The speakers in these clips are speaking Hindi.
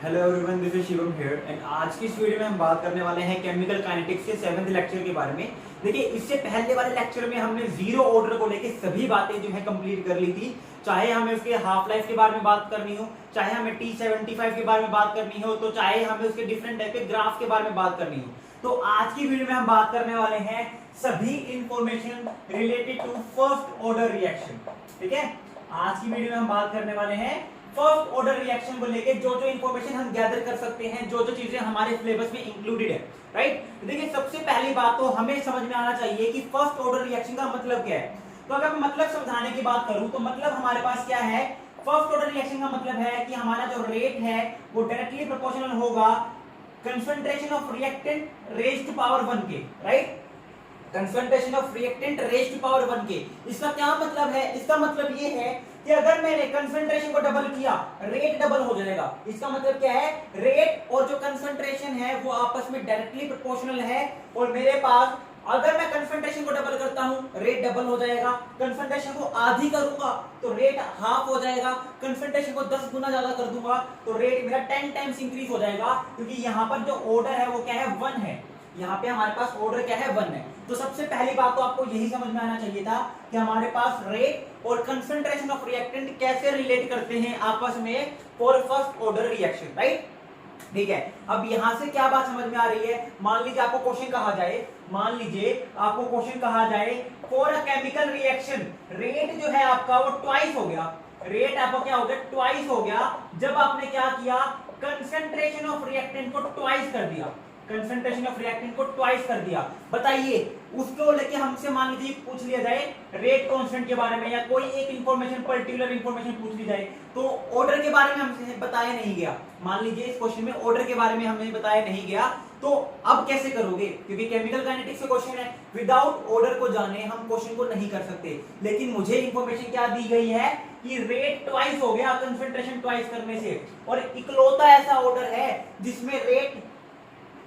Hello everyone, this is Shivam here and आज की इस वीडियो में हम बात करने वाले हैं केमिकल काइनेटिक्स के 7th लेक्चर के बारे में। देखिए, इससे पहले वाले लेक्चर में हमने जीरो ऑर्डर को लेके सभी बातें जो है कंप्लीट कर ली थी। चाहे हमें उसके हाफ लाइफ के बारे में बात करनी हो, चाहे हमें T75 के बारे में बात करनी हो, तो चाहे हमें उसके डिफरेंट टाइप के ग्राफ के बारे में बात करनी हो। तो आज की वीडियो में हम बात करने वाले हैं सभी information related to first order reaction. ठीक है, आज की वीडियो में हम बात करने वाले हैं फर्स्ट ऑर्डर रिएक्शन को लेके जो जो इंफॉर्मेशन हम गैदर कर सकते हैं, जो जो चीजें हमारे सिलेबस में इंक्लूडेड है। राइट, देखिए सबसे पहली बात तो हमें समझ में आना चाहिए कि फर्स्ट ऑर्डर रिएक्शन का मतलब क्या है। तो अगर मैं मतलब समझाने की बात करूं तो मतलब हमारे पास क्या है, फर्स्ट ऑर्डर रिएक्शन का मतलब है कि हमारा जो रेट है वो डायरेक्टली प्रोपोर्शनल होगा concentration of reactant raised to power 1 के। Right, concentration of reactant raised to power 1 के। इसका क्या मतलब है? इसका मतलब ये है कि अगर मैंने कंसंट्रेशन को डबल किया, रेट डबल हो जाएगा। इसका मतलब क्या है, रेट और जो कंसंट्रेशन है वो आपस में डायरेक्टली प्रोपोर्शनल है। और मेरे पास अगर मैं कंसंट्रेशन को डबल करता हूं, रेट डबल हो जाएगा। कंसंट्रेशन को आधी करूंगा तो रेट हाफ हो जाएगा। कंसंट्रेशन को 10 गुना ज्यादा कर दूंगा तो रेट मेरा 10 टाइम्स इंक्रीज हो जाएगा, क्योंकि यहां पर जो ऑर्डर है वो क्या है, 1 है। यहाँ पे हमारे पास ऑर्डर क्या है, 1 है। तो सबसे पहली बात तो आपको यही समझ में आना चाहिए था कि हमारे पास रेट और कंसंट्रेशन ऑफ रिएक्टेंट कैसे रिलेट करते हैं आपस में for first order reaction. Right, ठीक है। अब यहां से क्या बात समझ में आ रही है, मान लीजिए आपको क्वेश्चन कहा जाए, मान लीजिए आपको क्वेश्चन कहा जाए for a chemical reaction, rate जो है आपका वो ट्वाइस हो गया। रेट आपका क्या हो गया, ट्वाइस हो गया। जब आपने क्या किया, कंसंट्रेशन ऑफ रिएक्टेंट को ट्वाइस कर दिया। कंसंट्रेशन ऑफ रिएक्टेंट को ट्वाइस कर दिया। बताइए, उसको लेके हमसे मान लीजिए पूछ लिया जाए रेट कांस्टेंट के बारे में, या कोई एक इंफॉर्मेशन, पर्टिकुलर इंफॉर्मेशन पूछ ली जाए, तो ऑर्डर के बारे में हमसे बताया नहीं गया। मान लीजिए इस क्वेश्चन में ऑर्डर के बारे में हमें बताया नहीं गया, तो अब कैसे करोगे? क्योंकि केमिकल काइनेटिक्स का क्वेश्चन है, विदाउट ऑर्डर को जाने हम क्वेश्चन को नहीं कर सकते। लेकिन मुझे इंफॉर्मेशन क्या दी गई है कि रेट ट्वाइस हो गया कंसंट्रेशन ट्वाइस करने से, और इकलौता ऐसा ऑर्डर है जिसमें रेट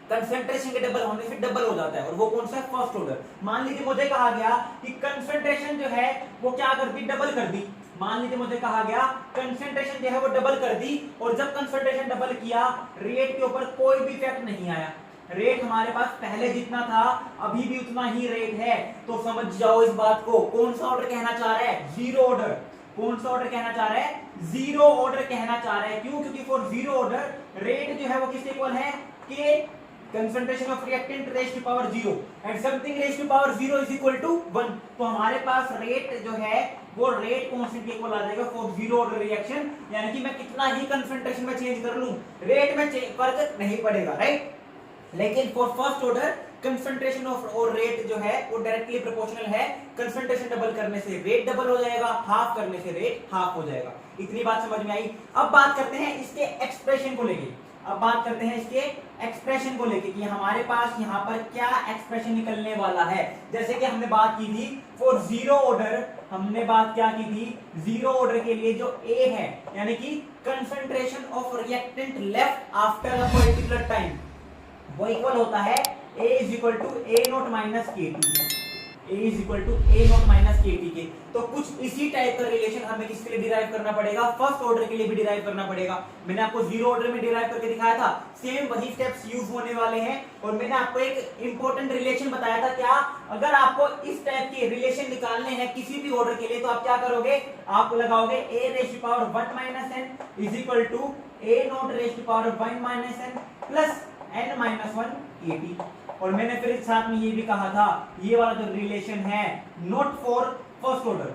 कंसंट्रेशन के डबल होने से डबल हो जाता है, और वो कौन सा है, फर्स्ट ऑर्डर। मान लीजिए मुझे कहा गया कि कंसंट्रेशन जो है वो क्या कर दी, डबल कर दी। मान लीजिए मुझे कहा गया कंसंट्रेशन जो है वो डबल कर दी, और जब कंसंट्रेशन डबल किया रेट के ऊपर कोई भी इफेक्ट नहीं आया। रेट हमारे पास पहले जितना था अभी भी उतना ही रेट है। तो समझ जाओ इस बात को, कौन सा ऑर्डर कहना चाह रहा है, जीरो ऑर्डर। कौन सा ऑर्डर कहना चाह रहा है, जीरो ऑर्डर कहना चाह रहा है। क्यों? क्योंकि फॉर जीरो ऑर्डर रेट जो है वो किसके इक्वल है, के concentration of reactant raised to power 0 and something raised to power 0 is equal to 1। तो हमारे पास रेट जो है वो रेट कांस्टेंट के इक्वल आ जाएगा फॉर जीरो ऑर्डर रिएक्शन। यानी कि मैं कितना ही कंसंट्रेशन में चेंज कर लूं, रेट में फर्क नहीं पड़ेगा। राइट, लेकिन for first order concentration of और रेट जो है वो डायरेक्टली प्रोपोर्शनल है। कंसंट्रेशन डबल करने से रेट डबल हो जाएगा, हाफ करने से रेट हाफ हो जाएगा। इतनी बात समझ में आई। अब बात करते हैं इसके एक्सप्रेशन को लेके। अब बात करते हैं इसके एक्सप्रेशन को लेके कि हमारे पास यहाँ पर क्या एक्सप्रेशन निकलने वाला है। जैसे कि हमने बात की थी फॉर जीरो ऑर्डर, हमने बात क्या की थी, जीरो ऑर्डर के लिए जो A है, यानी कि concentration of reactant left after a particular time, वो इक्वल होता है A is equal to A not minus KT। A is equal to A not minus KT के। तो कुछ इसी टाइप का रिलेशन हमें किसके लिए डिराइव करना पड़ेगा, फर्स्ट ऑर्डर के लिए भी डिराइव करना पड़ेगा। मैंने आपको जीरो ऑर्डर में डिराइव करके दिखाया था, सेम वही स्टेप्स यूज होने वाले हैं। और मैंने आपको एक इंपॉर्टेंट रिलेशन बताया था, क्या, अगर आपको इस टाइप के रिलेशन निकालने हैं किसी भी ऑर्डर के लिए, तो आप क्या करोगे, आप लगाओगे A raise to power 1 minus n is equal to A not raise to power 1 minus n plus n minus 1 KT। और मैंने फिर इस साथ में ये भी कहा था, ये वाला जो रिलेशन है not for first order,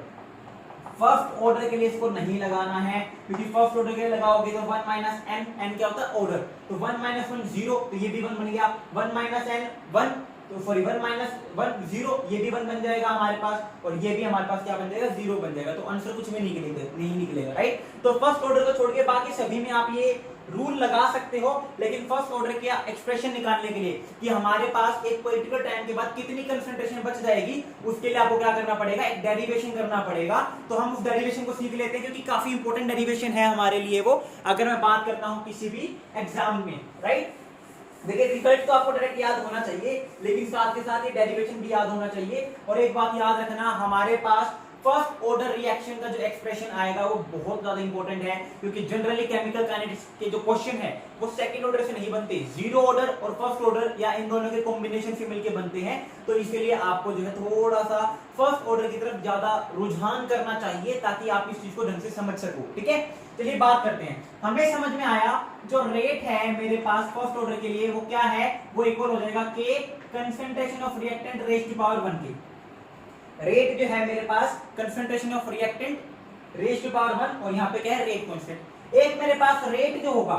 first order के लिए इसको नहीं लगाना है, क्योंकि फर्स्ट ऑर्डर के लिए लगाओगे तो 1 माइनस n, n क्या होता है, ऑर्डर। तो 1 माइनस 1 0, तो ये भी 1 बन गया। 1 माइनस n 1, तो सॉरी 1 माइनस 1 0, ये भी 1 बन जाएगा हमारे पास, और ये भी हमारे पास क्या बन जाएगा, 0 बन जाएगा। तो आंसर कुछ भी नहीं निकलेगा। राइट, तो फर्स्ट ऑर्डर को छोड़ के बाकी सभी में आप ये रूल लगा सकते हो, लेकिन फर्स्ट ऑर्डर के एक्सप्रेशन निकालने के लिए कि हमारे पास एक पर्टिकुलर टाइम के बाद कितनी कंसंट्रेशन बच जाएगी, उसके लिए आपको क्या करना पड़ेगा, एक डेरिवेशन करना पड़ेगा। तो हम उस डेरिवेशन को सीख लेते हैं, क्योंकि काफी इंपॉर्टेंट डेरिवेशन है हमारे लिए वो, अगर मैं बात करता हूं किसी भी एग्जाम में। राइट, देखिए रिजल्ट तो आपको डायरेक्ट याद होना चाहिए, लेकिन साथ के साथ ये डेरिवेशन भी याद होना चाहिए। और एक बात याद रखना, हमारे पास फर्स्ट ऑर्डर रिएक्शन का जो एक्सप्रेशन आएगा वो बहुत ज्यादा इंपॉर्टेंट है, क्योंकि जनरली केमिकल काइनेटिक्स के जो क्वेश्चन है वो सेकंड ऑर्डर से नहीं बनते, जीरो ऑर्डर और फर्स्ट ऑर्डर या इन दोनों के कॉम्बिनेशन से मिलकर बनते हैं। तो इसलिए आपको जो है थोड़ा सा फर्स्ट ऑर्डर की तरफ ज्यादा रुझान करना चाहिए ताकि आप इस चीज को ढंग से समझ सको। ठीक है, चलिए बात करते हैं। हमें समझ में आया जो रेट है मेरे पास फर्स्ट ऑर्डर के लिए वो क्या है, वो इक्वल हो जाएगा के concentration of reactant raise to power 1 के। रेट जो है मेरे पास concentration of reactant raise to power 1 और यहाँ पे क्या है रेट कांस्टेंट। एक मेरे पास रेट जो होगा,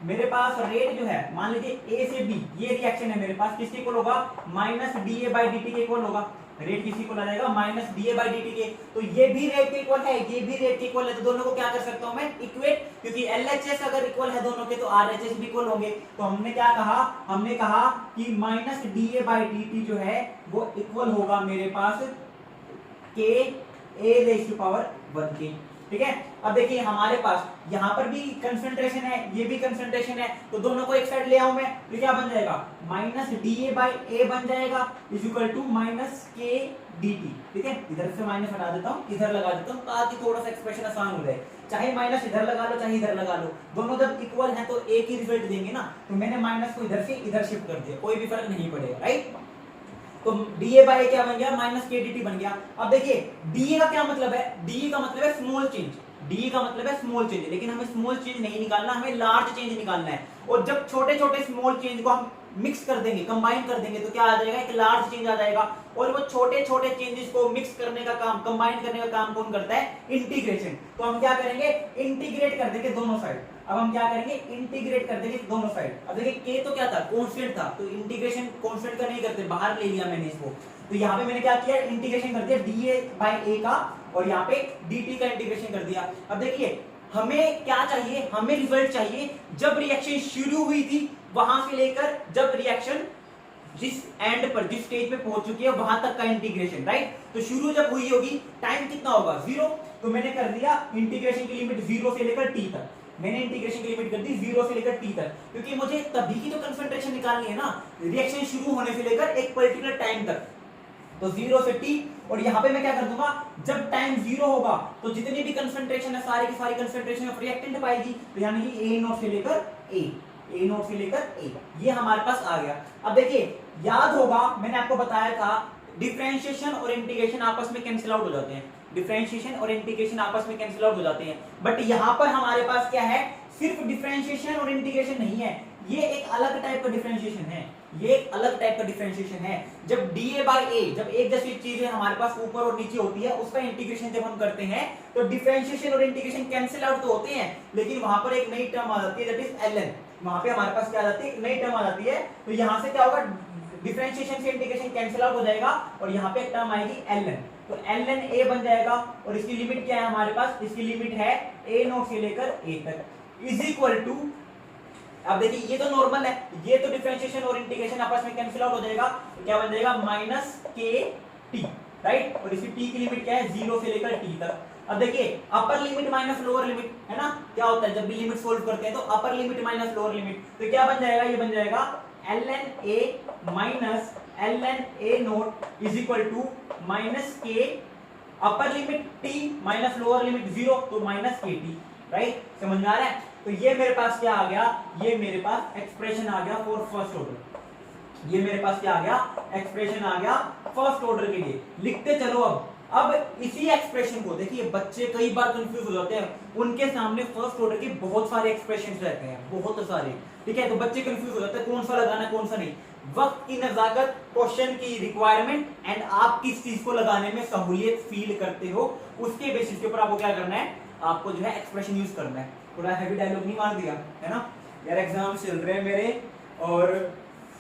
मेरे पास रेट जो है मान लीजिए ए से बी ये रिएक्शन है मेरे पास, किसके इक्वल होगा, minus D A by D T के इक्वल होगा। रेट किसी को जाएगा minus D A by D T के, तो ये भी रेट के इक्वल है, ये भी रेट के इक्वल है, तो दोनों को क्या कर सकता हूं मैं, इक्वेट, क्योंकि एलएचएस अगर इक्वल है दोनों के तो आरएचएस भी इक्वल होंगे। तो हमने क्या कहा, हमने कहा कि minus D A by D T जो है वो इक्वल होगा मेरे पास के ए रेज़ टू पावर 1 के। ठीक है, अब देखिए हमारे पास यहाँ पर भी कंसंट्रेशन है, ये भी कंसंट्रेशन है, तो दोनों को एक साइड ले आऊं मैं, तो क्या बन जाएगा, माइनस डी ए बाई ए बन जाएगा इज इक्वल टू माइनस के डी टी। ठीक है, इधर से माइनस हटा देता हूँ, इधर लगा देता हूँ ताकि थोड़ा सा एक्सप्रेशन आसान हो जाए। चाहे माइनस इधर लगा लो चाहे इधर लगा लो, दोनों जब इक्वल है तो एक ही रिजल्ट देंगे ना, तो मैंने माइनस को इधर से इधर शिफ्ट कर दिया, कोई भी फर्क नहीं पड़ेगा, राइट। तो डी ए बाई क्या बन गया, माइनस के डी टी बन गया। अब देखिए डी ए का क्या मतलब है, डी ए का मतलब है स्मॉल चेंज, डी का मतलब है स्मॉल चेंज, लेकिन हमें स्मॉल चेंज नहीं निकालना, हमें लार्ज चेंज निकालना है। और जब छोटे छोटे स्मॉल चेंज को हम मिक्स कर देंगे, कंबाइन कर देंगे, तो क्या आ जाएगा, एक लार्ज चेंज आ जाएगा। और वो छोटे छोटे चेंजेस को मिक्स करने का काम, कंबाइन करने का काम कौन करता है, इंटीग्रेशन। तो हम क्या करेंगे, इंटीग्रेट कर देंगे दोनों साइड। अब हम क्या करेंगे, इंटीग्रेट कर देंगे दोनों साइड। अब देखिए के तो क्या था, कांस्टेंट था, तो इंटीग्रेशन कांस्टेंट का नहीं करते, बाहर ले लिया मैंने इसको। तो यहाँ पे मैंने क्या किया, इंटीग्रेशन कर दिया डी ए बाई ए का, और यहाँ पे डी टी का इंटीग्रेशन कर दिया। अब देखिए हमें क्या चाहिए, हमें रिजल्ट चाहिए जब रिएक्शन शुरू हुई थी वहां से लेकर जब रिएक्शन जिस एंड पर, जिस स्टेज पे पहुंच चुकी है वहां तक का इंटीग्रेशन, राइट। तो शुरू जब हुई होगी टाइम कितना होगा, 0, तो मैंने कर दिया इंटीग्रेशन की लिमिट 0 से लेकर t तक, मैंने इंटीग्रेशन की लिमिट कर दी 0 से लेकर t तक, क्योंकि मुझे तभी की तो कंसंट्रेशन निकालनी है ना, रिएक्शन शुरू होने से लेकर एक पर्टिकुलर टाइम तक, तो 0 से t। और यहाँ पे मैं क्या कर दूंगा, जब टाइम 0 होगा तो जितनी भी कंसंट्रेशन है सारी की सारी कंसंट्रेशन ऑफ रिएक्टेंट पाएगी, तो यानी कि a नॉट से लेकर a नॉट से लेकर a, ये हमारे पास आ गया। अब देखिए याद होगा मैंने आपको बताया था डिफरेंशिएशन और इंटीग्रेशन आपस में कैंसिल आउट हो जाते हैं, डिफरेंशिएशन और इंटीग्रेशन आपस में कैंसिल आउट हो जाते हैं। बट यहाँ पर हमारे पास क्या है, सिर्फ डिफरेंशिएशन और इंटीग्रेशन नहीं है, ये एक अलग टाइप का डिफरेंशिएशन है, ये एक अलग टाइप का डिफरेंशिएशन है। जब da बाई a, जब एक जैसी चीजें हमारे पास ऊपर और नीचे होती है, उसका इंटीग्रेशन जब हम करते हैं तो डिफरेंशिएशन और इंटीग्रेशन कैंसिल आउट तो होते हैं, लेकिन वहां पर एक नई टर्म आ जाती है, दैट इज ln। वहां पे हमारे पास क्या आ जाती है, एक नई टर्म आ जाती है, तो यहां से क्या होगा, डिफरेंशिएशन से इंटीग्रेशन कैंसिल आउट हो जाएगा और यहाँ पे एक टर्म आएगी ln, तो ln a बन जाएगा। और इसकी लिमिट क्या है हमारे पास, इसकी लिमिट है a नॉट से लेकर a तक, इज इक्वल टू, अब देखिए ये तो नॉर्मल है, ये तो डिफरेंशिएशन और इंटीग्रेशन आपस में कैंसिल आउट हो जाएगा, तो क्या बन जाएगा, माइनस के टी, राइट। और इसकी टी की लिमिट क्या है, 0 से लेकर टी तक। अब देखिए अपर लिमिट माइनस लोअर लिमिट है ना, क्या होता है जब भी लिमिट सोल्व करते हैं तो upper limit minus lower limit, तो क्या बन जाएगा, ये बन जाएगा ln a minus ln a note is equal to minus के, upper limit t minus lower limit 0, तो माइनस के टी, राइट। समझ में आ रहा है। तो ये मेरे पास क्या आ गया, ये मेरे पास एक्सप्रेशन आ गया फॉर फर्स्ट ऑर्डर, ये मेरे पास क्या आ गया, एक्सप्रेशन आ गया फर्स्ट ऑर्डर के लिए। लिखते चलो अब इसी एक्सप्रेशन को देखिए, बच्चे कई बार कंफ्यूज हो जाते हैं, उनके सामने फर्स्ट ऑर्डर के बहुत सारे एक्सप्रेशंस रहते हैं, बहुत सारे, ठीक है, तो बच्चे कंफ्यूज हो जाते हैं कौन सा लगाना कौन सा नहीं। वक्त की नजाकत, क्वेश्चन की रिक्वायरमेंट एंड आप किस चीज को लगाने में सहूलियत फील करते हो, उसके बेसिस के ऊपर आपको क्या करना है, आपको जो है एक्सप्रेशन यूज करना है। थोड़ा हैवी डायलॉग नहीं मार दिया है ना यार, एग्जाम चल रहे हैं मेरे और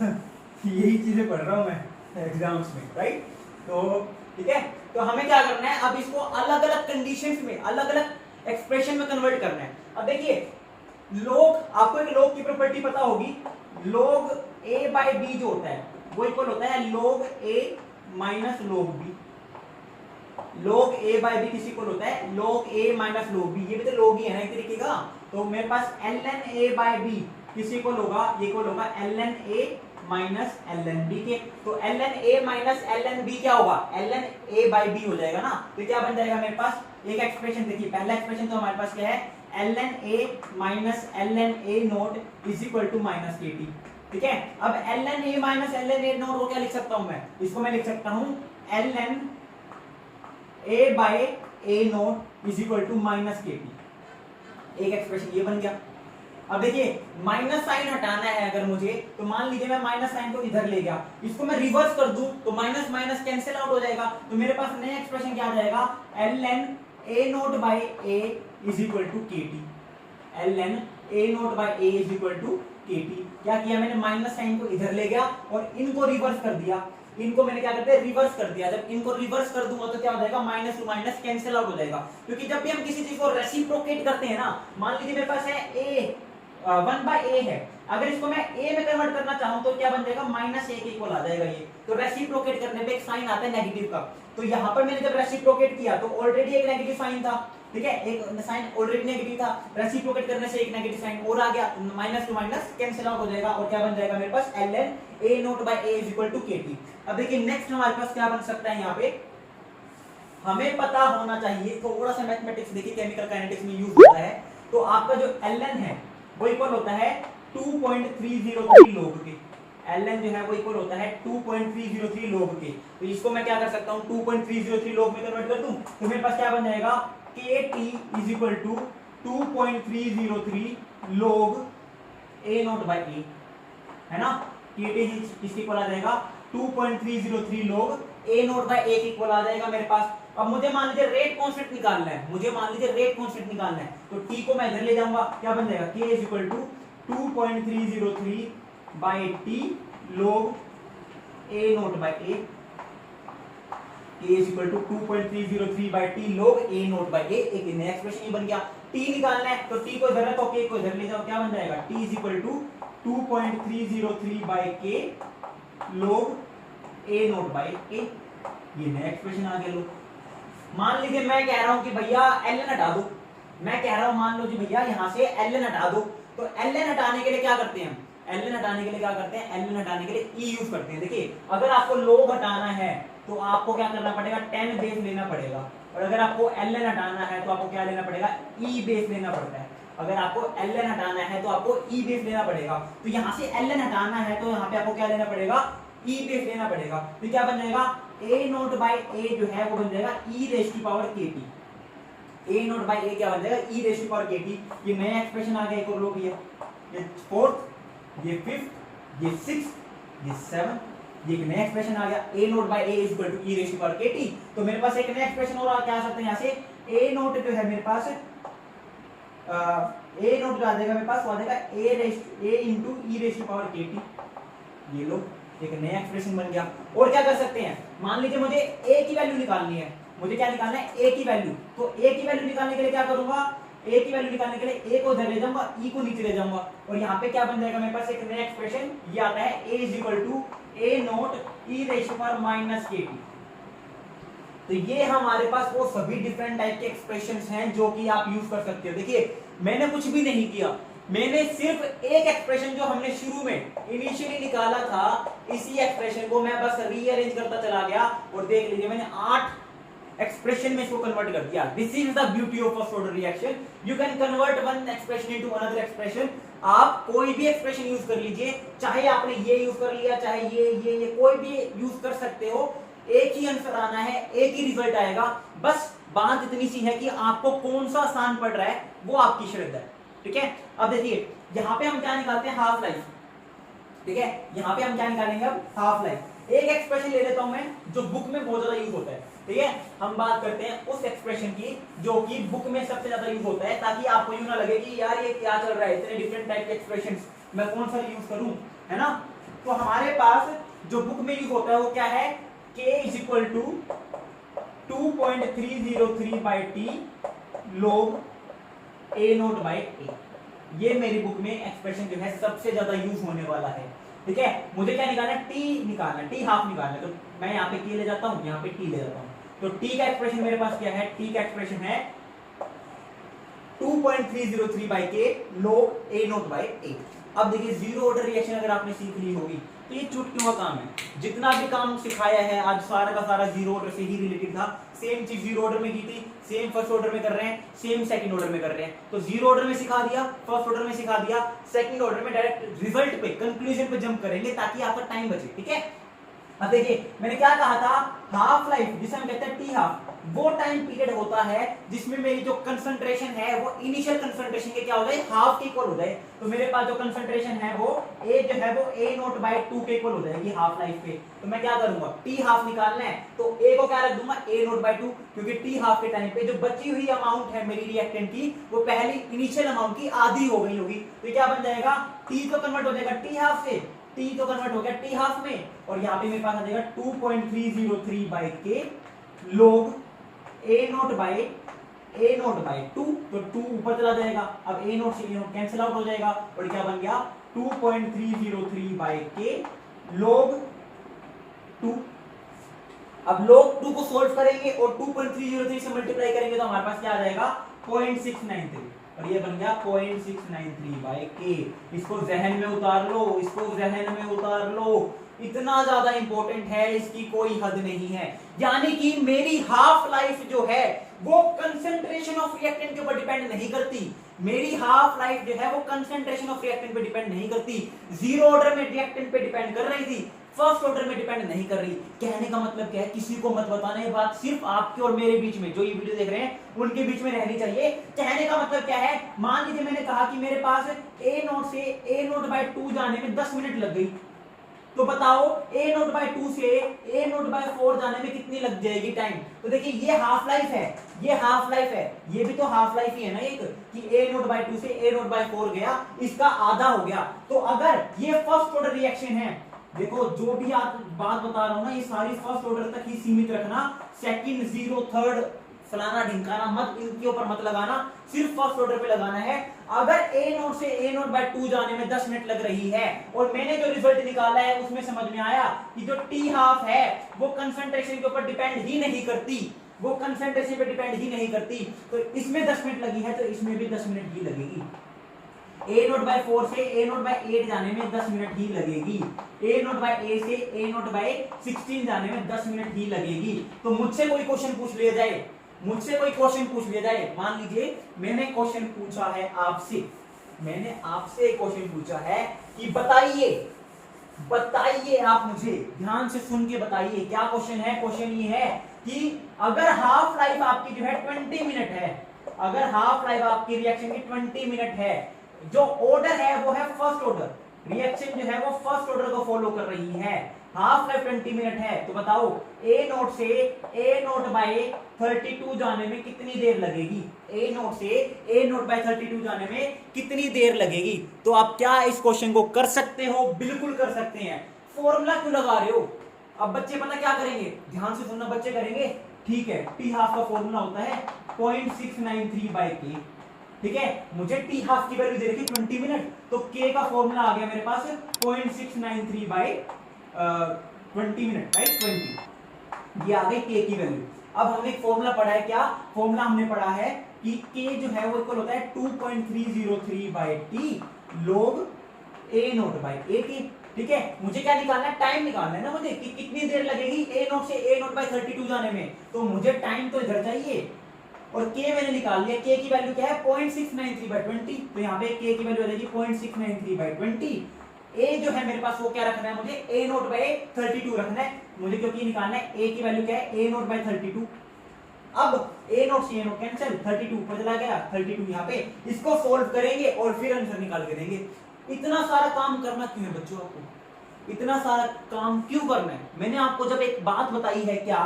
यही चीजें पढ़ रहा हूं मैं एग्जाम्स में, राइट। तो ठीक है, तो हमें क्या करना है, अब इसको अलग अलग कंडीशंस में, अलग अलग एक्सप्रेशन में कन्वर्ट करना है। अब देखिए log, आपको एक log की प्रॉपर्टी पता होगी, log a बाई b जो होता है वो इक्वल होता है log a minus log b, log a by b किसी को होता है log a minus log b, ये भी तो log ही है ना एक तरीके का। तो मेरे पास ln a बाई b किसी को होगा, ये को होगा ln a minus ln b के। तो ln a minus ln b क्या होगा, ln a by b हो जाएगा ना। तो क्या बन जाएगा मेरे पास एक एक्सप्रेशन, देखिए पहला एक्सप्रेशन तो हमारे पास क्या है, ln a minus ln a note is equal to minus kt। ठीक है, अब ln a minus ln a not को क्या लिख सकता हूं मैं, इसको मैं लिख सकता हूं ln a by a note is equal to minus kt। एक एक्सप्रेशन ये बन गया। अब देखिए माइनस साइन हटाना है अगर मुझे, तो मान लीजिए मैं माइनस साइन को इधर ले गया, इसको मैं रिवर्स कर दूं तो माइनस माइनस कैंसिल आउट हो जाएगा। तो मेरे पास नया एक्सप्रेशन क्या आ जाएगा, ln a not by a is equal to kt। ln a not by a is equal to kt। क्या किया मैंने, माइनस साइन को इधर ले गया और इनको रिवर्स कर दिया। इनको मैंने क्या करते हैं, रिवर्स कर दिया। जब इनको रिवर्स कर दूंगा तो क्या हो जाएगा, minus to minus cancel out हो जाएगा। क्योंकि जब भी हम किसी चीज को रेसिप्रोकेट करते हैं ना, मान लीजिए मेरे पास है a 1 बाय a है, अगर इसको मैं a में कन्वर्ट करना चाहूं तो क्या बन जाएगा, माइनस a के इक्वल आ जाएगा ये। तो रेसिप्रोकेट करने पे एक साइन आता है नेगेटिव का, तो यहाँ पर मैंने जब रेसिप्रोकेट किया तो ऑलरेडी एक नेगेटिव साइन था। ठीक है, एक साइन ऑलरेडी नेगेटिव था, रेसिप्रोकेट करने से एक नेगेटिव साइन और आ गया, minus to minus cancel out हो जाएगा और क्या बन जाएगा मेरे पास ln a not by a is equal to kt। अब देखिए नेक्स्ट हमारे पास क्या बन सकता है, यहाँ पे हमें पता होना चाहिए थोड़ा सा मैथमेटिक्स, देखिए केमिकल काइनेटिक्स में यूज होता है। तो आपका जो ln है वो इक्वल होता है 2.303 लोग के। ln जो है वो इक्वल होता है 2.303 लोग के। तो इसको मैं क्या कर सकता हूँ, 2.303 लोग में कन्वर्ट कर दूं तो मेरे पास क्या बन जाएगा, kt इज इक्वल टू 2.303 लोग a नोट बाय a, है ना। kt इसके इक्वल आ जाएगा 2.303 लोग a नोट बाय a के इक्वल आ जाएगा मेरे पास। अब मुझे मान लीजिए रेट कांस्टेंट निकालना है, मुझे मान लीजिए रेट कांस्टेंट निकालना है, तो t को मैं इधर ले जाऊंगा, क्या बन जाएगा, k is equal to 2.303 by t log a not by a। k is equal to 2.303 by t log a not by a। एक नया एक्सप्रेशन ये बन गया। t निकालना है तो t को इधर रखो, k को इधर ले जाओ, क्या बन जाएगा, t is equal to 2.303 by k log a not by a। ये नया एक्सप्रेशन आ गया। लो मान लीजिए मैं कह रहा हूं कि भैया ln हटा दो, मैं कह रहा हूं मान लो जी भैया यहां से ln हटा दो, तो ln हटाने के लिए क्या करते हैं, ln हटाने के लिए क्या करते हैं, ln हटाने के लिए e यूज करते हैं। देखिए अगर आपको log हटाना है तो आपको क्या करना पड़ेगा, 10 बेस लेना पड़ेगा, और अगर आपको ln हटाना है तो आपको क्या लेना पड़ेगा, e बेस लेना पड़ता है। अगर आपको ln हटाना है तो आपको e बेस लेना पड़ेगा। तो यहां से ln हटाना है तो यहां पे आपको क्या लेना पड़ेगा, e बेस लेना पड़ेगा। तो क्या बन जाएगा, a नोट बाय a जो है वो बन जाएगा e raise to power kt। a not by a क्या बन जाएगा, e raise to power kt। ये नया एक्सप्रेशन आ गया एक और लो भैया, ये फोर्थ, ये फिफ्थ, ये सिक्स्थ, ये सेवंथ, ये एक नया एक्सप्रेशन आ गया। a not by a is equal to e raise to power kt। तो मेरे पास एक नया एक्सप्रेशन और क्या आ सकता है, यहां से a नोट जो है मेरे पास a नोट जो आ जाएगा मेरे पास वो आ जाएगा a into e raise to power kt। ये लो एक नया एक्सप्रेशन बन गया। और क्या कर सकते हैं, मान लीजिए मुझे a की वैल्यू निकालनी है, मुझे क्या निकालना है, a की वैल्यू। तो a की वैल्यू निकालने के लिए क्या करूंगा, a की वैल्यू निकालने के लिए a को इधर ले जाऊंगा, e को नीचे ले जाऊंगा, और यहाँ पे क्या बन जाएगा मेरे पास एक नया एक्सप्रेशन, ये आता है a is equal to a note e raise to power minus kt। तो ये हमारे पास वो सभी डिफरेंट टाइप के एक्सप्रेशंस हैं जो कि आप यूज कर सकते हो। देखिए मैंने कुछ भी नहीं किया, मैंने सिर्फ एक एक्सप्रेशन जो हमने शुरू में इनिशियली निकाला था, इसी एक्सप्रेशन को मैं बस रीअरेंज करता चला गया और देख लीजिए मैंने 8 एक्सप्रेशन में इसको कन्वर्ट कर दिया। This is the beauty of first order reaction, you can convert one expression into another expression. आप कोई भी एक्सप्रेशन यूज कर लीजिए, चाहे आपने ये यूज कर लिया, चाहे ये कोई भी यूज कर सकते हो, एक ही आंसर आना है, एक ही रिजल्ट आएगा। बस बात इतनी सी है कि आपको कौन सा आसान पड़ रहा है वो आपकी श्रद्धा है। ठीक है, अब देखिए यहाँ पे हम क्या निकालते हैं, हाफ लाइफ। ठीक है, यहाँ पे हम क्या निकालेंगे अब, हाफ लाइफ। एक एक्सप्रेशन ले लेता हूं मैं जो बुक में बहुत ज्यादा यूज होता है। ठीक है, हम बात करते हैं उस एक्सप्रेशन की जो कि बुक में सबसे ज्यादा यूज होता है, ताकि आपको यूं ना लगे कि यार ये क्या चल रहा है, इतने डिफरेंट टाइप के एक्सप्रेशंस, मैं कौन सा यूज करूं, है ना। तो हमारे पास जो बुक में यूज होता है वो क्या है, k is equal to 2.303 by T log a not by a। ये मेरी बुक में एक्सप्रेशन जो है सबसे ज्यादा यूज होने वाला है। ठीक है, मुझे क्या निकालना है, t निकालना है, t हाफ निकालना है। तो मैं यहाँ पे k ले जाता हूँ, यहाँ पे t ले जाता हूँ। तो t का एक्सप्रेशन मेरे पास क्या है, t का एक्सप्रेशन है 2.303 by k log a not by a। अब देखिए जीरो ऑर्डर रिएक्शन अगर आपने सीख ली होगी तो ये चुटकियों का काम है। जितना भी काम सिखाया है आज सारा का सारा जीरो ऑर्डर से ही रिलेटेड था। सेम चीज जीरो ऑर्डर में की थी, सेम फर्स्ट ऑर्डर में कर रहे हैं, सेम सेकंड ऑर्डर में कर रहे हैं। तो जीरो ऑर्डर में सिखा दिया, फर्स्ट ऑर्डर में सिखा दिया, सेकंड ऑर्डर में डायरेक्ट रिजल्ट पे, कंक्लूजन पे जंप करेंगे ताकि आपका टाइम बचे। ठीक है, अब देखिए मैंने क्या कहा था, हाफ लाइफ जिसे हम कहते हैं टी हाफ, वो टाइम पीरियड होता है जिसमें मेरी जो कंसंट्रेशन है वो इनिशियल कंसंट्रेशन के क्या हो जाए, हाफ के इक्वल हो जाए। तो मेरे पास जो कंसंट्रेशन है वो ए जो है वो ए नोट बाय 2 के इक्वल हो जाएगी हाफ लाइफ पे। तो मैं क्या करूंगा, टी हाफ निकालना है तो ए को क्या रख दूंगा, ए नोट बाय 2, क्योंकि टी हाफ के टाइम पे जो बची हुई अमाउंट है मेरी रिएक्टेंट की वो पहली इनिशियल अमाउंट की आधी हो गई होगी। तो क्या बन जाएगा, टी तो कन्वर्ट हो जाएगा टी हाफ से, टी तो कन्वर्ट हो गया टी हाफ में, और यहाँ पे मेरे पास आ जाएगा 2.303 बाय के log ए नोट बाय 2, तो 2 ऊपर चला जाएगा। अब ए नोट से ए नोट कैंसिल आउट हो जाएगा और क्या बन गया 2.303 बाय के log 2। अब log 2 को सोल्व करेंगे और 2.303 से मल्टीप्लाई करेंगे तो हमारे पास क्या आ जाएगा 0.693, और ये बन गया 0.693 बाय के। इसको जहन में उतार लो, इसको जहन में उतार लो, इतना ज्यादा इंपॉर्टेंट है, इसकी कोई हद नहीं है। यानी कि मेरी हाफ लाइफ जो है वो कंसंट्रेशन ऑफ रिएक्टेंट के ऊपर डिपेंड नहीं करती। मेरी हाफ लाइफ जो है वो कंसंट्रेशन ऑफ रिएक्टेंट पे डिपेंड नहीं करती। जीरो ऑर्डर में रिएक्टेंट पे डिपेंड कर रही थी, फर्स्ट ऑर्डर में डिपेंड नहीं कर रही। कहने का मतलब क्या है, किसी को मत बताना, ये बात सिर्फ आपके और मेरे बीच में, जो ये वीडियो देख रहे हैं उनके बीच में रहनी चाहिए। कहने का मतलब क्या है, मान लीजिए मैंने कहा कि मेरे पास ए नोट से ए नोट बाय 2 जाने में 10 मिनट लग गई, तो बताओ ए नोट बाय 2 से ए नोट बाय 4 जाने में कितनी लग जाएगी टाइम। तो देखिए ये हाफ लाइफ है, ये हाफ लाइफ है, ये भी तो हाफ लाइफ ही है ना एक, कि ए नोट बाय 2 से ए नोट बाय 4 गया, इसका आधा हो गया। तो अगर ये फर्स्ट ऑर्डर रिएक्शन है, देखो जो भी बात बता रहा हूं ना ये सारी फर्स्ट ऑर्डर तक ही सीमित रखना, सेकंड, जीरो, थर्ड, फलाना ढिमकाना मत, इनके ऊपर मत लगाना, सिर्फ फर्स्ट ऑर्डर पे लगाना है। अगर ए नोट से ए नोट बाय 2 जाने में 10 मिनट लग रही है और मैंने जो रिजल्ट निकाला है उसमें समझ में आया कि जो टी हाफ है वो कंसंट्रेशन के ऊपर डिपेंड ही नहीं करती, वो कंसंट्रेशन पे डिपेंड ही नहीं करती, तो इसमें 10 मिनट लगी है तो इसमें भी 10 मिनट ही लगेगी। ए नोट बाय 4 से ए नोट बाय 8 जाने में 10 मिनट ही लगेगी, ए नोट बाय ए से ए नोट बाय 16 जाने में 10 मिनट ही लगेगी। तो मुझसे कोई क्वेश्चन पूछ लिया जाए, मुझसे कोई क्वेश्चन पूछ लिया जाए, मान लीजिए मैंने क्वेश्चन पूछा है आपसे, मैंने आपसे क्वेश्चन पूछा है कि बताइए, बताइए आप मुझे ध्यान से सुन के बताइए क्या क्वेश्चन है। क्वेश्चन ये है कि अगर हाफ लाइफ आपकी जो है 20 मिनट है, अगर हाफ लाइफ आपकी रिएक्शन की 20 मिनट है, जो ऑर्डर है वो है फर्स्ट ऑर्डर, रिएक्शन जो है वो फर्स्ट ऑर्डर को फॉलो कर रही है, हाफ लाइफ 20 मिनट है, तो बताओ ए नोट से ए नोट बाय 32 जाने में कितनी देर लगेगी, ए नोट से ए नोट बाय 32 जाने में कितनी देर लगेगी। तो आप क्या इस क्वेश्चन को कर सकते हो, बिल्कुल कर सकते हैं। फॉर्मूला क्यों लगा रहे हो, अब बच्चे पता क्या करेंगे, ध्यान से सुनना बच्चे करेंगे, ठीक है, टी हाफ का फॉर्मूला होता है 0.693 बाय के, ठीक है, मुझे टी हाफ की वैल्यू दे रखी 20 मिनट, तो के का फॉर्मूला आ गया मेरे पास 0.693 बाय 20 मिनट, राइट, 20, ये आ गई के की वैल्यू। अब हमने एक फॉर्मूला पढ़ा है, क्या फॉर्मूला हमने पढ़ा है कि के जो है वो इक्वल होता है 2.303 by T log A not by A T, ठीक है। मुझे क्या निकालना है, टाइम निकालना है ना मुझे, कि कितनी देर लगेगी ए नोट से ए नोट बाय 32 जाने में, तो मुझे टाइम तो इधर चाहिए, और के मैंने निकाल लिया, के की वैल्यू क्या है 0.693 बाय 20, तो यहाँ पे के की वैल्यू आ जाएगी 0.693 बाय 20। ए जो है मेरे पास वो क्या रखना है, मुझे ए नोट बाय 32 रखना है मुझे, क्योंकि निकालना है ए की वैल्यू क्या है ए नोट बाय 32। अब ए नोट से ए नोट कैंसिल, 32 ऊपर चला गया, 32 यहाँ पे, इसको सोल्व करेंगे और फिर आंसर निकाल के देंगे। इतना सारा काम करना क्यों है बच्चों, आपको इतना सारा काम क्यों करना है। मैंने आपको जब एक बात बताई है, क्या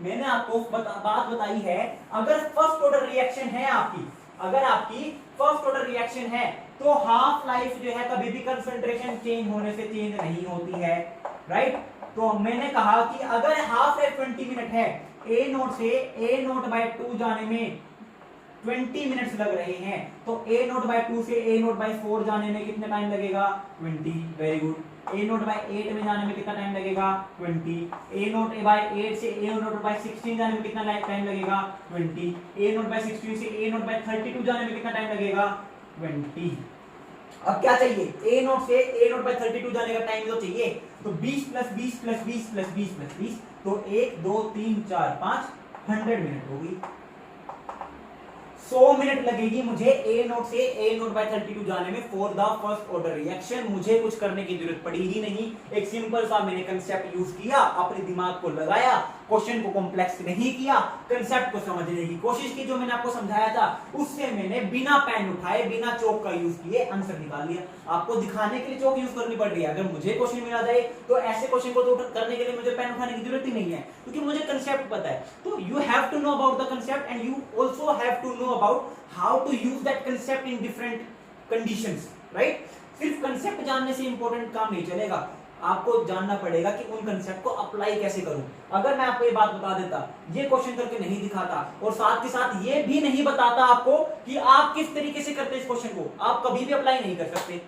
मैंने आपको बात बताई है, अगर फर्स्ट ऑर्डर रिएक्शन है आपकी, अगर आपकी फर्स्ट ऑर्डर रिएक्शन है तो हाफ लाइफ जो है कभी भी कंसंट्रेशन चेंज होने से चेंज नहीं होती है, राइट। तो मैंने कहा कि अगर हाफ लाइफ 20 मिनट है, ए नोट से ए नोट बाय 2 जाने में 20 मिनट्स लग रहे हैं, तो ए नोट बाय 2 से ए नोट बाय 4 जाने में कितना टाइम लगेगा 20, very good. A not bye 8 में जाने में कितना टाइम लगेगा 20, ए नोट बाय 8 से ए नोट बाय 16 जाने में कितना टाइम लगेगा 20, ए नोट बाय 16 से ए नोट बाय 32 जाने में कितना टाइम लगेगा 20। अब क्या चाहिए, ए नोट से ए नोट बाई 32 जाने का टाइम तो चाहिए, तो 20 प्लस 20 प्लस 20 प्लस 20 प्लस 20, तो 1 2 3 4 5 100 मिनट होगी। 100 मिनट लगेगी मुझे ए नोट से ए नोट बाय 32 जाने में for the first order reaction. मुझे कुछ करने की जरूरत पड़ी ही नहीं, एक सिंपल सा मैंने कंसेप्ट यूज किया, अपने दिमाग को लगाया, क्वेश्चन को कॉम्प्लेक्स नहीं किया, कंसेप्ट को समझने की कोशिश की, जो मैंने आपको समझाया था उससे मैंने बिना पेन उठाए बिना चौक का यूज किए आंसर निकाल लिया। आपको दिखाने के लिए चौक यूज करनी पड़ रही है, अगर मुझे क्वेश्चन मिला जाए तो ऐसे क्वेश्चन को तो करने के लिए मुझे पेन उठाने की जरूरत ही नहीं है, क्योंकि मुझे कंसेप्ट पता है। तो you have to know about the concept and you also have to know about how to use that concept in different conditions, right. सिर्फ कंसेप्ट जानने से इंपॉर्टेंट काम नहीं चलेगा, आपको जानना पड़ेगा कि उन कंसेप्ट को अप्लाई कैसे करूं। अगर मैं आपको ये बात बता देता, ये क्वेश्चन करके नहीं दिखाता, और साथ के साथ ये भी नहीं बताता आपको कि आप किस तरीके से करते इस क्वेश्चन को, आप कभी भी अप्लाई नहीं कर सकते।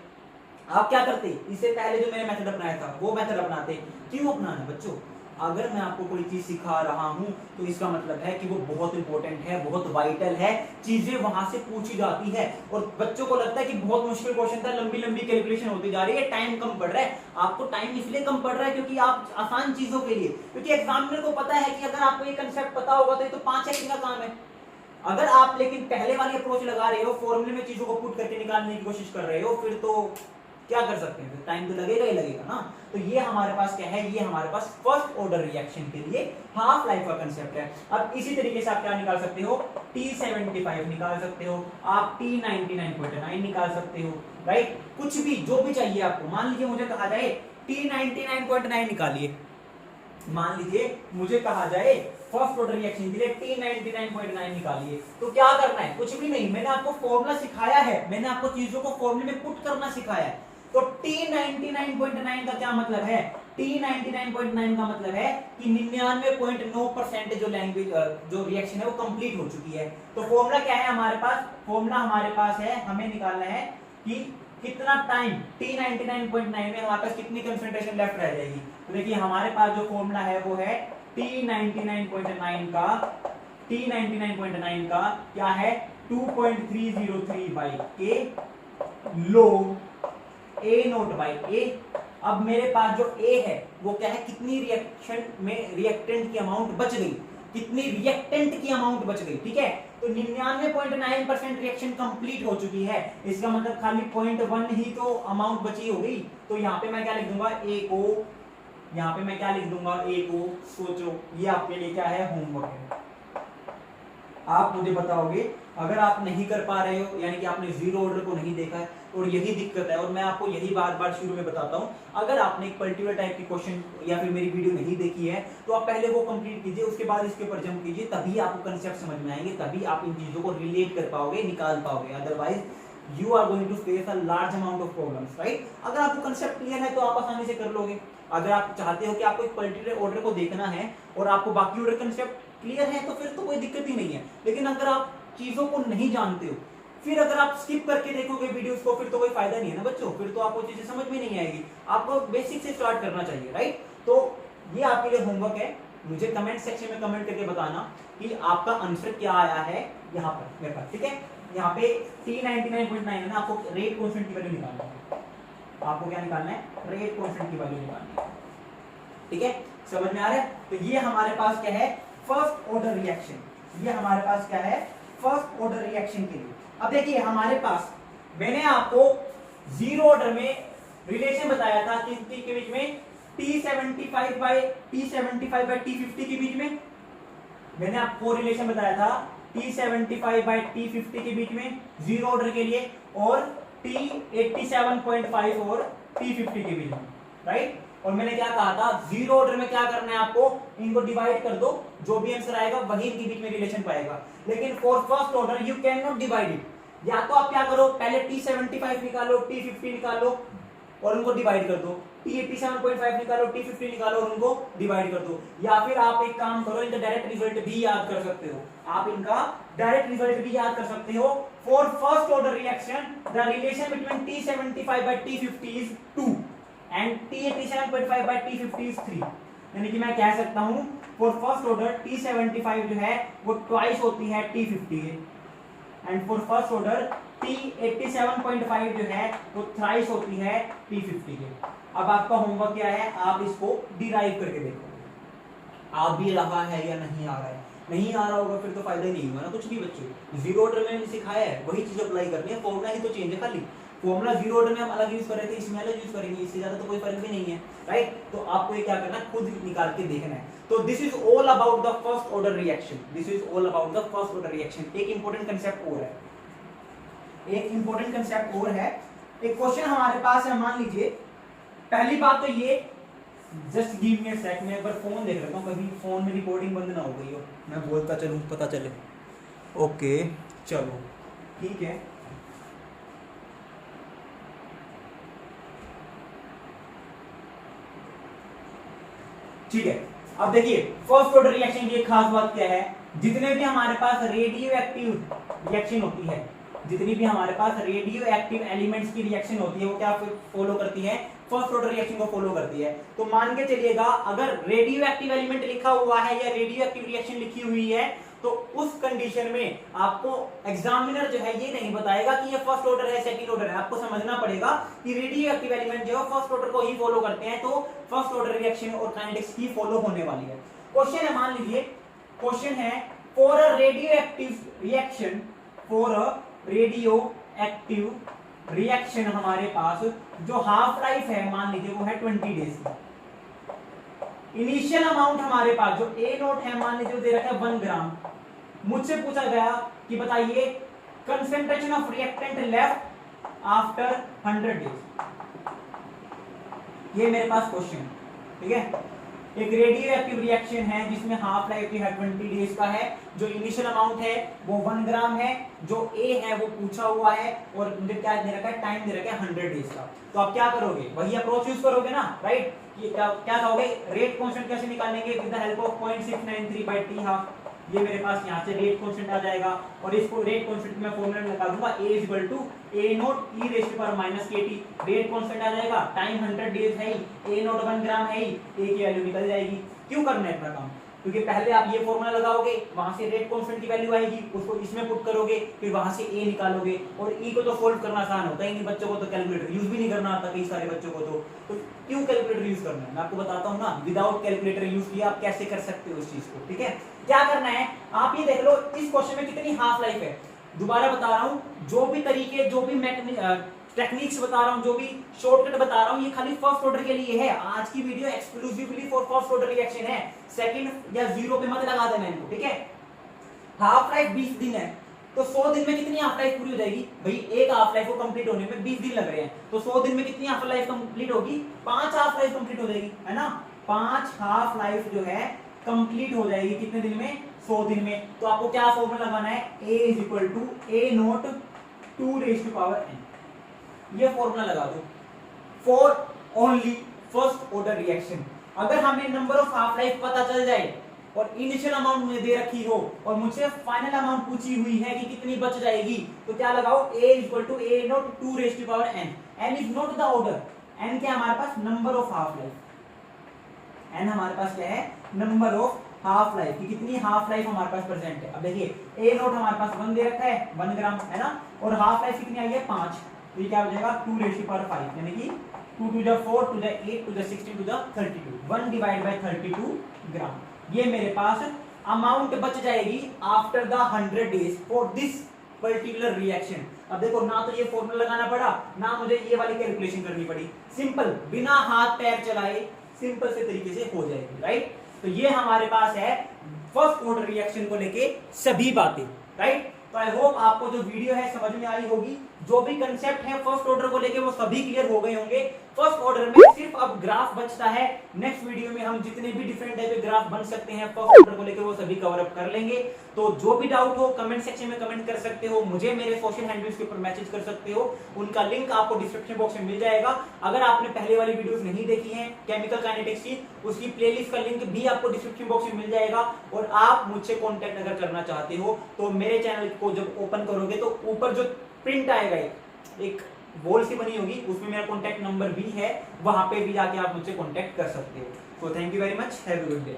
आप क्या करते, इससे पहले जो मैंने मेथड अपनाया था वो मेथड अपनाते। क्यों अपनाना बच्चों, अगर मैं आपको कोई चीज सिखा रहा हूं तो इसका मतलब है कि वो बहुत इंपॉर्टेंट है, बहुत वाइटल है, चीजें वहां से पूछी जाती है। और बच्चों को लगता है कि बहुत मुश्किल क्वेश्चन था, लंबी लंबी कैलकुलेशन होती जा रही है, टाइम कम पड़ रहा है। आपको टाइम इसलिए कम पड़ रहा है क्योंकि आप आसान चीजों के लिए, क्योंकि एग्जामिनर को पता है कि अगर आपको ये कंसेप्ट पता होगा तो ये तो 5 सेकंड का काम है। अगर आप लेकिन पहले वाली अप्रोच लगा रहे हो, फॉर्मूले में चीजों को पुट करके निकालने की कोशिश कर रहे हो, फिर तो क्या कर सकते हैं, टाइम तो लगेगा ही लगेगा ना। तो ये हमारे पास क्या है, ये हमारे पास फर्स्ट ऑर्डर रिएक्शन के लिए हाफ लाइफ का कंसेप्ट है। अब इसी तरीके से आप क्या निकाल सकते हो, T75 निकाल सकते हो, आप T99.9 निकाल सकते हो, राइट। कुछ भी जो भी चाहिए आपको, मान लीजिए मुझे कहा जाए T99.9 निकालिए, मान लीजिए मुझे कहा जाए फर्स्ट ऑर्डर रिएक्शन के लिए T99.9 निकालिए, तो क्या करना है, कुछ भी नहीं, मैंने आपको फॉर्मूला सिखाया है, मैंने आपको चीजों को फॉर्मूले में पुट करना सिखाया है। तो T99.9 का क्या मतलब है, T99.9 का मतलब है कि 99.9% जो लैंग्वेज जो रिएक्शन है वो कंप्लीट हो चुकी है। तो फॉर्मूला क्या है हमारे पास, फॉर्मूला हमारे पास है, हमें निकालना है कि कितना टाइम T99.9 में हमारे पास कितनी कंसंट्रेशन लेफ्ट रह जाएगी। तो देखिए हमारे पास जो फॉर्मूला है वो है T99.9 का क्या है 2.303 by K log A not by A। अब मेरे पास जो A है वो क्या है, कितनी रिएक्शन में रिएक्टेंट की अमाउंट बच गई, कितनी रिएक्टेंट की अमाउंट बच गई, ठीक है। तो 99.9% रिएक्शन कंप्लीट हो चुकी है, इसका मतलब खाली 0.1 ही तो अमाउंट बची होगी। तो यहाँ पे मैं क्या लिख दूंगा, A को, यहाँ पे मैं क्या लिख दूंगा, A को। सोचो ये आपके लिए क्या है, होमवर्क है। आप मुझे बताओगे, अगर आप नहीं कर पा रहे हो, यानी कि आपने जीरो ऑर्डर को नहीं देखा है, और यही दिक्कत है, और मैं आपको यही बार बार शुरू में बताता हूं, अगर आपने एक पर्टिकुलर टाइप की क्वेश्चन या फिर मेरी वीडियो नहीं देखी है तो आप पहले वो कंप्लीट कीजिए, उसके बाद इसके ऊपर जंप कीजिए, तभी आपको कंसेप्ट समझ में आएंगे, तभी आप इन चीजों को रिलेट कर पाओगे, निकाल पाओगे। Otherwise you are going to face a large amount of problems, right. अगर आपको कंसेप्ट क्लियर है तो आप आसानी से कर लोगे। अगर आप चाहते हो कि आपको एक पर्टिकुलर ऑर्डर को देखना है और आपको बाकी ऑर्डर कंसेप्ट क्लियर है तो फिर तो कोई दिक्कत ही नहीं है। लेकिन अगर आप चीजों को नहीं जानते हो, फिर अगर आप स्किप करके देखोगे वीडियोस को, फिर तो कोई फायदा नहीं है ना बच्चों, फिर तो आपको चीजें समझ में नहीं आएगी। आपको बेसिक से स्टार्ट करना चाहिए, राइट। तो ये आपके लिए होमवर्क है, मुझे कमेंट सेक्शन में कमेंट करके बताना कि आपका आंसर क्या आया है यहाँ पर मेरे पास, ठीक है। यहाँ पे T99.9 है ना, आपको रेट कांस्टेंट की वैल्यू निकालना है, आपको क्या निकालना है, रेट कांस्टेंट की वैल्यू निकालनी है, ठीक है। समझ में आ रहा है। तो ये हमारे पास क्या है, फर्स्ट ऑर्डर रिएक्शन, ये हमारे पास क्या है, फर्स्ट ऑर्डर रिएक्शन के लिए। अब देखिए हमारे पास, मैंने आपको जीरो ऑर्डर में रिलेशन बताया था किसके के बीच में, T75 बाई T50 के बीच में, मैंने आपको रिलेशन बताया था T75 बाई T50 के बीच में जीरो ऑर्डर के लिए, और T87.5 और T50 के बीच में, राइट। और मैंने क्या कहा था, जीरो ऑर्डर में क्या करना है आपको, इनको डिवाइड कर दो, जो भी आंसर आएगा वही इनके बीच में रिलेशन पाएगा। लेकिन for first order you can not divide it, या तो आप क्या करो, पहले T75 निकालो, T50 निकालो और उनको डिवाइड कर दो, T87.5 निकालो, T50 निकालो और उनको डिवाइड कर दो, या फिर आप एक काम करो, इनका डायरेक्ट रिजल्ट भी याद कर सकते हो, आप इनका डायरेक्ट रिजल्ट भी याद कर सकते हो। For first order reaction the relation between T75 by T50 is 2 and T87.5 by T50 is 3। यानी कि मैं कह सकता हूं फॉर फर्स्ट ऑर्डर T75 जो है वो ट्वाइस होती है T50 के, and for first order T87.5 जो है वो थ्राइस होती है P50 के। अब आपका होमवर्क क्या है, आप इसको डिराइव करके देखो आप भी रहा है या नहीं आ रहा है। नहीं आ रहा होगा फिर तो फायदा ही नहीं हुआ ना कुछ भी। बच्चों जीरो ऑर्डर में सिखाया है वही चीज अप्लाई करनी है, फॉर्मूला ही तो चेंज है खाली। फॉर्मूला जीरो ऑर्डर में हम अलग यूज कर रहे थे, इसमें अलग यूज करेंगे, इससे ज्यादा तो कोई फर्क भी नहीं है, राइट। तो आपको ये क्या करना है, खुद निकाल के देखना है। तो this is all about the first order reaction, this is all about the first order reaction. एक इंपॉर्टेंट कंसेप्ट और है, एक इंपॉर्टेंट कंसेप्ट और है। एक क्वेश्चन हमारे पास है, मान लीजिए पहली बात तो ये, जस्ट गिव मी अ सेक, मैं एक बार फोन देख लेता हूँ कहीं फोन में रिकॉर्डिंग बंद ना हो गई हो, मैं बोलता चलूँ पता चले। ओके चलो ठीक है। ठीक है, अब देखिए फर्स्ट ऑर्डर रिएक्शन की एक खास बात क्या है, जितने भी हमारे पास रेडियो एक्टिव रिएक्शन होती है, जितनी भी हमारे पास रेडियो एक्टिव एलिमेंट्स की रिएक्शन होती है वो क्या फॉलो करती है, फर्स्ट ऑर्डर रिएक्शन को फॉलो करती है। तो मान के चलिएगा अगर रेडियो एक्टिव एलिमेंट लिखा हुआ है या रेडियो एक्टिव रिएक्शन लिखी हुई है तो उस कंडीशन में आपको एग्जामिनर जो है ये नहीं बताएगा कि ये फर्स्ट ऑर्डर है सेकंड ऑर्डर है। आपको समझना पड़ेगा कि रेडियो एक्टिव एलिमेंट जो है फर्स्ट ऑर्डर को ही फॉलो करते हैं, तो फर्स्ट ऑर्डर रिएक्शन और काइनेटिक्स ही फॉलो होने वाली है। क्वेश्चन है, मान लीजिए क्वेश्चन है for a radio active reaction, for a radio active reaction हमारे पास जो हाफ लाइफ है मान लीजिए वो है 20 डेज की। इनिशियल अमाउंट हमारे पास जो ए नोट है मान लीजिए दे रखा है 1 ग्राम। मुझसे पूछा गया कि बताइए concentration of reactant left after 100 days. ये मेरे पास क्वेश्चन, ठीक है। एक रेडियो एक्टिव रिएक्शन है जिसमें हाफ लाइफ है 20 डेज का है, जो इनिशियल अमाउंट है वो 1 ग्राम है, जो ए है वो पूछा हुआ है और मुझे क्या दे रखा है, टाइम दे रखा है 100 डेज का। तो आप क्या करोगे, वही अप्रोच यूज करोगे ना, राइट। ये क्या कहोगे, रेट कांस्टेंट कैसे निकालेंगे, with the help of 0.693/t half. ये मेरे पास यहाँ से रेट कांस्टेंट आ जाएगा और इसको रेट कांस्टेंट में फॉर्मूला लगा दूंगा A = A note e raise to power -kt। Rate constant आ जाएगा, टाइम 100 डेज है ही, A नोट 1 ग्राम है ही, A की वैल्यू निकल जाएगी। क्यों करना है इतना काम, क्योंकि पहले आप ये फॉर्मूला लगाओगे, वहां से रेट कांस्टेंट की वैल्यू आएगी, उसको इसमें पुट करोगे, फिर वहां से A निकालोगे। और E को तो सोल्व करना आसान होता ही नहीं, बच्चों को तो कैलकुलेटर यूज भी नहीं करना आता, कई सारे बच्चों को तो क्यों कैलकुलेटर यूज करना है। मैं आपको बताता हूँ ना, विदाउट कैलकुलेटर यूज किया आप कैसे कर सकते हो इस चीज को, ठीक है। क्या करना है, आप ये देख लो इस क्वेश्चन में कितनी हाफ लाइफ है। दोबारा बता रहा हूँ, जो भी तरीके, जो भी टेक्निक्स बता रहा हूँ, जो भी शॉर्टकट बता रहा हूँ, ये खाली फर्स्ट ऑर्डर के लिए है। आज की video exclusively for first order reaction है, सेकंड या जीरो पे मत लगा देना इनको, ठीक है। हाफ लाइफ 20 दिन है, तो 100 दिन में कितनी हाफ लाइफ पूरी हो जाएगी भाई, एक हाफ लाइफ को कंप्लीट होने में 20 दिन लग रहे हैं, तो 100 दिन में कितनी हाफ लाइफ कंप्लीट होगी, 5 हाफ लाइफ कंप्लीट हो जाएगी, है ना। 5 हाफ लाइफ जो है कंप्लीट हो जाएगी कितने दिन में, 100 दिन में। तो आपको क्या फॉर्मूला लगाना है, A = A note 2 raise to power n। ये फॉर्मूला लगा दो for only first order reaction. अगर हमें नंबर ऑफ हाफ लाइफ पता चल जाए और इनिशियल अमाउंट मुझे दे रखी हो और मुझसे फाइनल अमाउंट पूछी हुई है कि कितनी बच जाएगी, तो क्या लगाओ, A = A note 2 raise to power n। n is not the order, n क्या हमारे पास, number of half life. n हमारे पास क्या है, नंबर ऑफ हाफ लाइफ की, कितनी हाफ लाइफ हमारे पास प्रेजेंट है। अब देखिए A नोट हमारे पास 1 दे रखा है, 1 ग्राम, है ना, और हाफ लाइफ कितनी आई है 5, तो ये क्या हो जाएगा 2 रेज़ टू पावर 5, यानी कि 2 to the 4 to the 8 to the 16 to the 32, 1/32 ग्राम। ये मेरे पास अमाउंट बच जाएगी after the 100 days for this particular reaction. अब देखो, ना तो ये फॉर्मूला लगाना पड़ा, ना मुझे ये वाली कैलकुलेशन करनी पड़ी, सिंपल बिना हाथ पैर चलाए सिंपल से तरीके से हो जाएगी, राइट। तो ये हमारे पास है फर्स्ट ऑर्डर रिएक्शन को लेके सभी बातें, राइट। तो आई होप आपको जो वीडियो है समझ में आई होगी, जो भी कंसेप्ट है फर्स्ट ऑर्डर को लेके वो सभी क्लियर हो गए होंगे। फर्स्ट ऑर्डर में सिर्फ अब ग्राफ बचता है, नेक्स्ट वीडियो में हम जितने भी डिफरेंट टाइप के ग्राफ बन सकते हैं फर्स्ट ऑर्डर को लेके वो सभी कवर अप कर लेंगे। तो जो भी डाउट हो कमेंट सेक्शन में कमेंट कर सकते हो, मुझे मेरे सोशल हैंडल्स के ऊपर मैसेज कर सकते हो, उनका लिंक आपको डिस्क्रिप्शन बॉक्स में मिल जाएगा। अगर आपने पहले वाली वीडियोस नहीं देखी हैं केमिकल काइनेटिक्स की, उसकी प्लेलिस्ट का लिंक भी आपको डिस्क्रिप्शन बॉक्स में मिल जाएगा। और आप मुझसे कॉन्टेक्ट अगर करना चाहते हो तो मेरे चैनल को जब ओपन करोगे तो ऊपर जो प्रिंट आएगा एक वॉल सी बनी होगी, उसमें मेरा कॉन्टैक्ट नंबर भी है, वहां पे भी जाके आप मुझसे कॉन्टैक्ट कर सकते हो। तो thank you very much, have a good day.